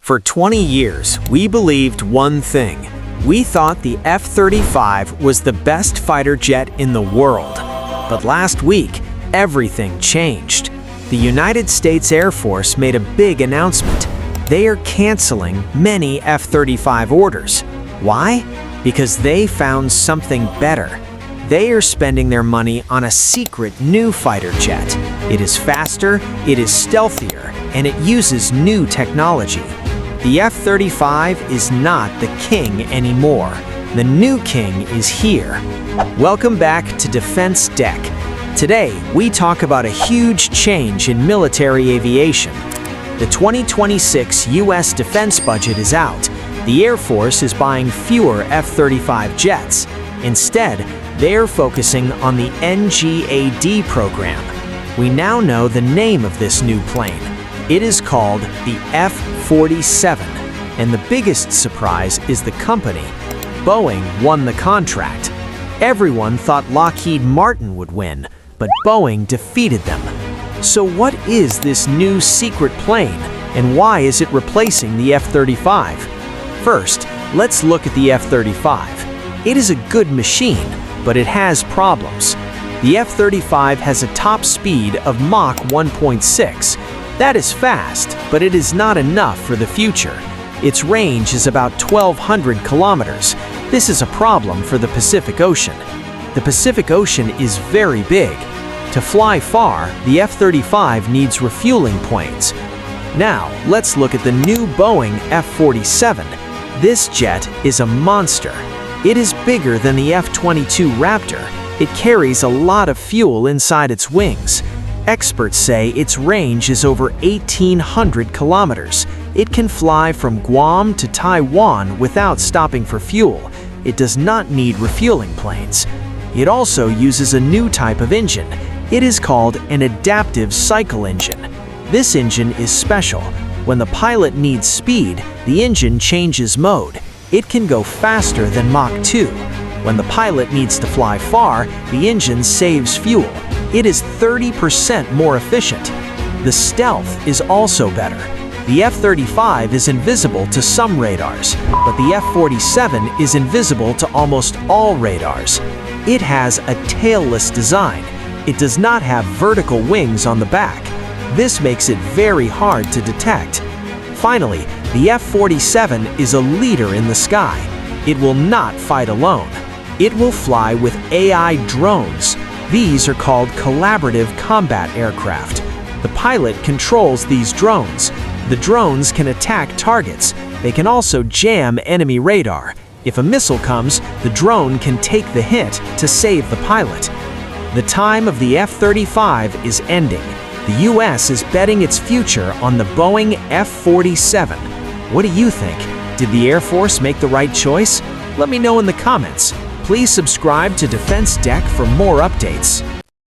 For 20 years, we believed one thing. We thought the F-35 was the best fighter jet in the world. But last week, everything changed. The United States Air Force made a big announcement. They are canceling many F-35 orders. Why? Because they found something better. They are spending their money on a secret new fighter jet. It is faster, it is stealthier, and it uses new technology. The F-35 is not the king anymore. The new king is here. Welcome back to Defense Deck. Today, we talk about a huge change in military aviation. The 2026 U.S. defense budget is out. The Air Force is buying fewer F-35 jets. Instead, they are focusing on the NGAD program. We now know the name of this new plane. It is called the F-47, and the biggest surprise is the company. Boeing won the contract. Everyone thought Lockheed Martin would win, but Boeing defeated them. So what is this new secret plane, and why is it replacing the F-35? First, let's look at the F-35. It is a good machine, but it has problems. The F-35 has a top speed of Mach 1.6. That is fast, but it is not enough for the future. Its range is about 1,200 kilometers. This is a problem for the Pacific Ocean. The Pacific Ocean is very big. To fly far, the F-35 needs refueling planes. Now, let's look at the new Boeing F-47. This jet is a monster. It is bigger than the F-22 Raptor. It carries a lot of fuel inside its wings. Experts say its range is over 1,800 kilometers. It can fly from Guam to Taiwan without stopping for fuel. It does not need refueling planes. It also uses a new type of engine. It is called an adaptive cycle engine. This engine is special. When the pilot needs speed, the engine changes mode. It can go faster than Mach 2. When the pilot needs to fly far, the engine saves fuel. It is 30% more efficient. The stealth is also better. The F-35 is invisible to some radars, but the F-47 is invisible to almost all radars. It has a tailless design. It does not have vertical wings on the back. This makes it very hard to detect. Finally, the F-47 is a leader in the sky. It will not fight alone. It will fly with AI drones. These are called collaborative combat aircraft. The pilot controls these drones. The drones can attack targets. They can also jam enemy radar. If a missile comes, the drone can take the hit to save the pilot. The time of the F-35 is ending. The U.S. is betting its future on the Boeing F-47. What do you think? Did the Air Force make the right choice? Let me know in the comments. Please subscribe to Defense Deck for more updates.